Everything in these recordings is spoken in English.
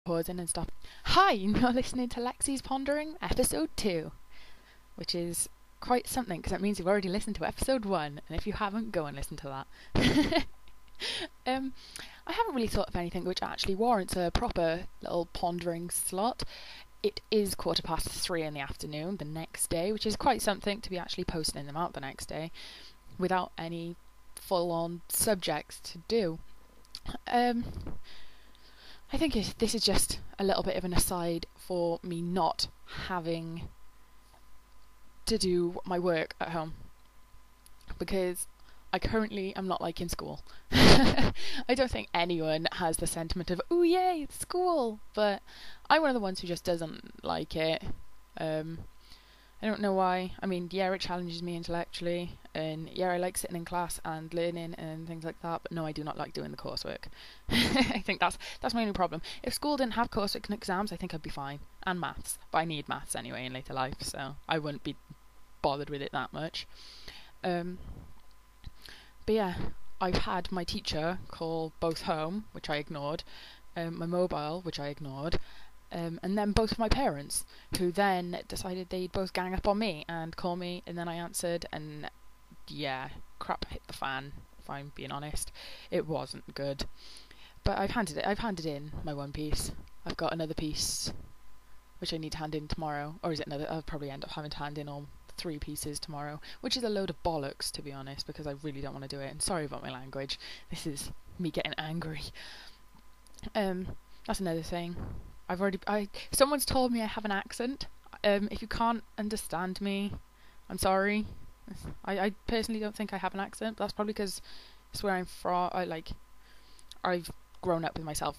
Pausing and stuff. Hi, you're listening to Lexi's Pondering, episode 2, which is quite something because that means you've already listened to episode 1, and if you haven't, go and listen to that. I haven't really thought of anything which actually warrants a proper little pondering slot. It is 3:15 in the afternoon the next day, which is quite something to be actually posting them out the next day without any full-on subjects to do. I think this is just a little bit of an aside for me not having to do my work at home, because I currently am not liking school. I don't think anyone has the sentiment of, "Ooh, yay, it's school," but I'm one of the ones who just doesn't like it. I don't know why. I mean, yeah, it challenges me intellectually, and yeah, I like sitting in class and learning and things like that, but no, I do not like doing the coursework. I think that's my only problem. If school didn't have coursework and exams, I think I'd be fine. And maths. But I need maths anyway in later life, so I wouldn't be bothered with it that much. But yeah, I've had my teacher call both home, which I ignored, my mobile, which I ignored, and then both of my parents, who then decided they'd both gang up on me and call me, and then I answered, and yeah, crap hit the fan, if I'm being honest. It wasn't good. But I've handed in my one piece. I've got another piece which I need to hand in tomorrow, or is it another? I'll probably end up having to hand in all 3 pieces tomorrow, which is a load of bollocks, to be honest, because I really don't want to do it, and sorry about my language. This is me getting angry. That's another thing. Someone's told me I have an accent. If you can't understand me, I'm sorry. I personally don't think I have an accent, but that's probably because it's where I'm from. I've grown up with myself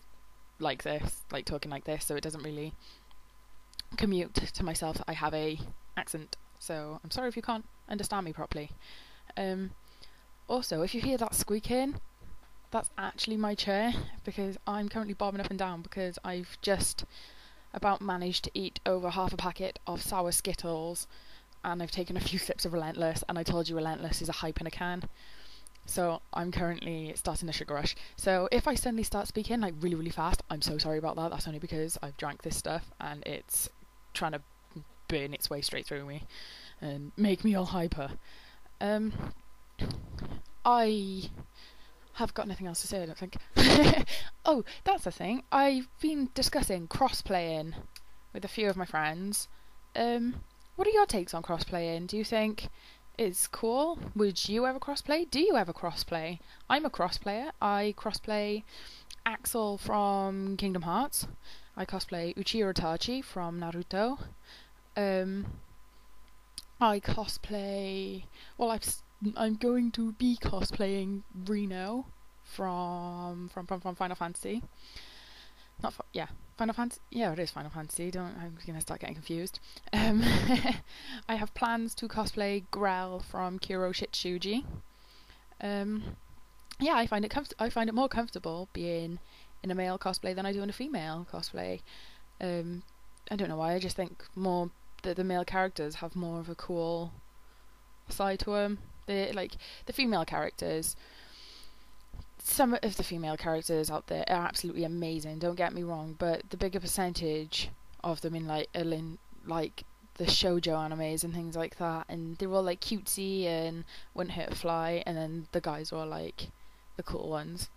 like this, like talking like this, so it doesn't really commute to myself that I have a accent. So I'm sorry if you can't understand me properly. Also, if you hear that squeaking, that's actually my chair, because I'm currently bobbing up and down because I've just about managed to eat over half a packet of sour Skittles, and I've taken a few sips of Relentless, and I told you Relentless is a hype in a can. So I'm currently starting a sugar rush. So if I suddenly start speaking like really, really fast, I'm so sorry about that. That's only because I've drank this stuff and it's trying to burn its way straight through me and make me all hyper. I have got nothing else to say, I don't think. Oh, that's the thing. I've been discussing crossplaying with a few of my friends. What are your takes on crossplaying? Do you think it's cool? Would you ever crossplay? Do you ever crossplay? I'm a crossplayer. I crossplay Axel from Kingdom Hearts. I cosplay Uchiha Itachi from Naruto. I cosplay... Well, I'm going to be cosplaying Reno from Final Fantasy. Final Fantasy. Yeah, it is Final Fantasy. I'm gonna start getting confused. I have plans to cosplay Grell from Kuro Shitsuji. Yeah, I find it more comfortable being in a male cosplay than I do in a female cosplay. I don't know why. I just think more the male characters have more of a cool side to them. The female characters. Some of the female characters out there are absolutely amazing, don't get me wrong, but the bigger percentage of them in like the shoujo animes and things like that, and they're all like cutesy and wouldn't hurt a fly, and then the guys are all like the cool ones.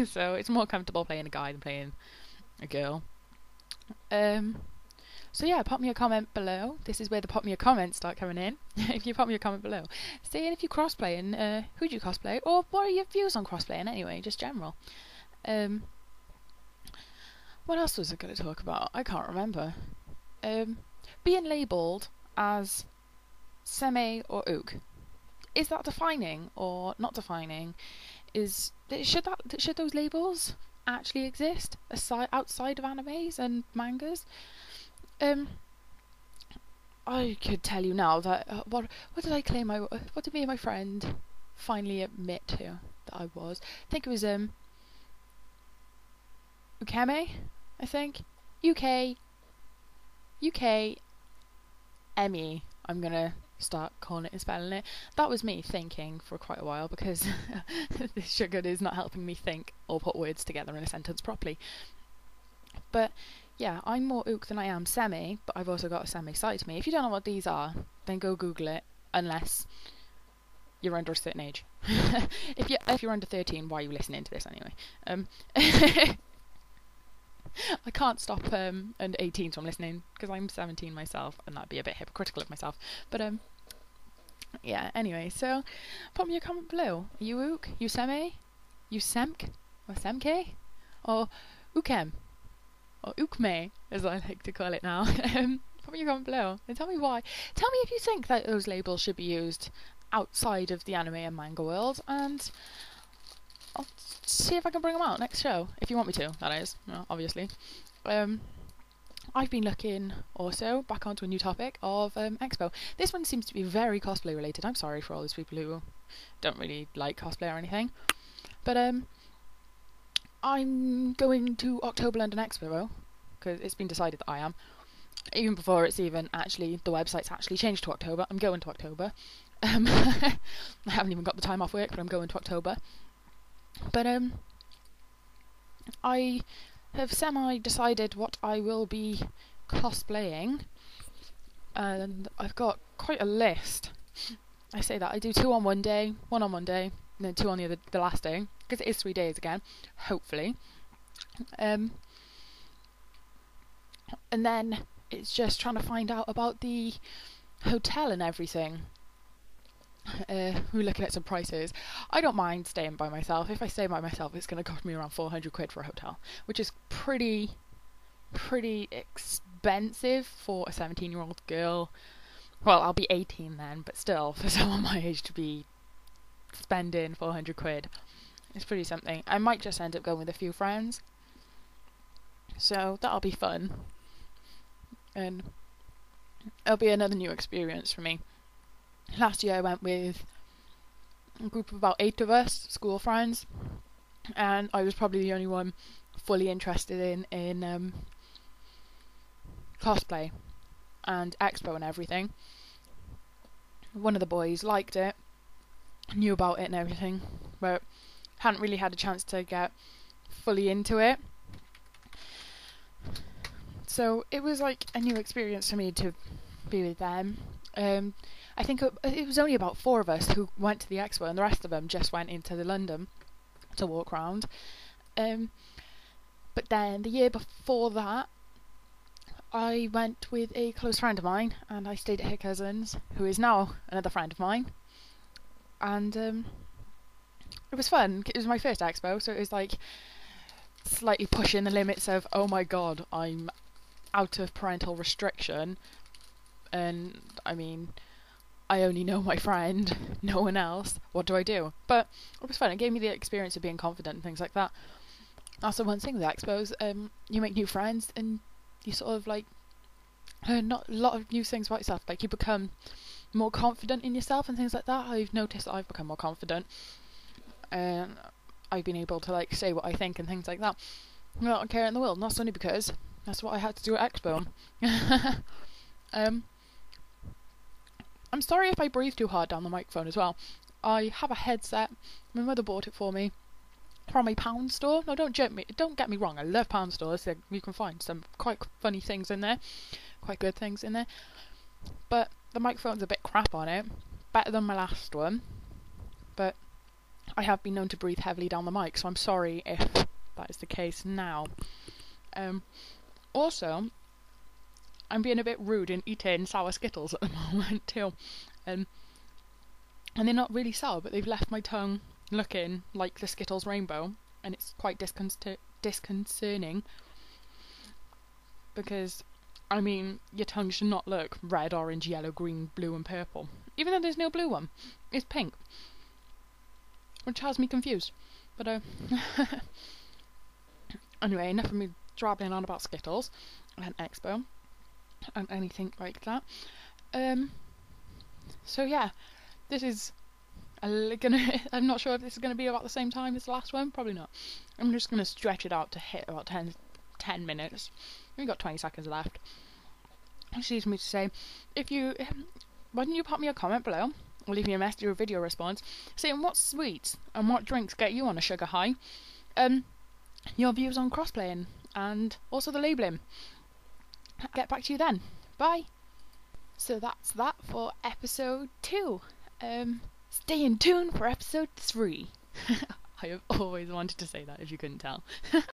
So it's more comfortable playing a guy than playing a girl. So yeah, pop me a comment below. This is where the pop me a comments start coming in. If you pop me a comment below, saying if you crossplay and who do you cosplay, or what are your views on crossplay anyway, just general. What else was I going to talk about? I can't remember. Being labelled as SEME or ook, is that defining or not defining? Should those labels actually exist outside of animes and mangas? I could tell you now that what did I claim what did me and my friend finally admit to that I was? I think it was UKME, I think. UKME. I'm gonna start calling it and spelling it. That was me thinking for quite a while, because this sugar is not helping me think or put words together in a sentence properly. But yeah, I'm more ook than I am SEME, but I've also got a SEME side to me. If you don't know what these are, then go Google it, unless you're under a certain age. if you're under 13, why are you listening to this anyway? I can't stop under 18s from listening, because I'm 17 myself, and that'd be a bit hypocritical of myself. But yeah, anyway, so put me a comment below. Are you ook? You SEME? You SEMK? Or SEMKE? Or UKME? Or UKME, as I like to call it now. Put me a comment below and tell me why. Tell me if you think that those labels should be used outside of the anime and manga world, and I'll see if I can bring them out next show. If you want me to, that is. Well, obviously. I've been looking also back onto a new topic of Expo. This one seems to be very cosplay related. I'm sorry for all those people who don't really like cosplay or anything. But I'm going to October London Expo, because it's been decided that I am. Even before it's even actually, the website's actually changed to October. I'm going to October. I haven't even got the time off work, but I'm going to October. But I have semi-decided what I will be cosplaying, and I've got quite a list. I say that I do 2 on one day, 1 on one day, and then 2 on the last day, because it is 3 days again, hopefully. And then it's just trying to find out about the hotel and everything. We're looking at some prices. I don't mind staying by myself. If I stay by myself, it's going to cost me around 400 quid for a hotel, which is pretty expensive for a 17-year-old girl. Well, I'll be 18 then, but still, for someone my age to be spending 400 quid, it's pretty something. I might just end up going with a few friends, so that'll be fun, and it'll be another new experience for me. Last year I went with a group of about 8 of us, school friends, and I was probably the only one fully interested in cosplay and Expo and everything. One of the boys liked it, knew about it and everything, but hadn't really had a chance to get fully into it. So it was like a new experience for me to be with them. I think it was only about 4 of us who went to the Expo, and the rest of them just went into the London to walk around. But then the year before that, I went with a close friend of mine, and I stayed at her cousin's, who is now another friend of mine. And it was fun. It was my first Expo, so it was like slightly pushing the limits of, oh my god, I'm out of parental restriction. And I mean, I only know my friend, no one else. What do I do? But it was fun. It gave me the experience of being confident and things like that. That's the one thing with Expos. You make new friends, and you sort of like learn a lot of new things about yourself. Like, you become more confident in yourself and things like that. I've noticed that I've become more confident, and I've been able to like say what I think and things like that without caring in the world. And that's only because that's what I had to do at Expo. I'm sorry if I breathe too hard down the microphone as well. I have a headset. My mother bought it for me from a pound store. No, don't get me wrong. I love pound stores. You can find some quite funny things in there, quite good things in there. But the microphone's a bit crap on it. Better than my last one, but I have been known to breathe heavily down the mic, so I'm sorry if that is the case now. Also, I'm being a bit rude in eating sour Skittles at the moment too. And they're not really sour, but they've left my tongue looking like the Skittles rainbow, and it's quite disconcerting. Because, I mean, your tongue should not look red, orange, yellow, green, blue and purple. Even though there's no blue one. It's pink. Which has me confused. But, anyway, enough of me drabbling on about Skittles and Expo and anything like that. So yeah, this is I'm not sure if this is gonna be about the same time as the last one. Probably not. I'm just gonna stretch it out to hit about 10 minutes. We've got 20 seconds left. Which leaves me to say, why don't you pop me a comment below, or leave me a message or a video response saying what sweets and what drinks get you on a sugar high. Your views on crossplaying and also the labelling. Get back to you then. Bye. So that's that for episode 2. Stay in tune for episode 3. I have always wanted to say that, if you couldn't tell.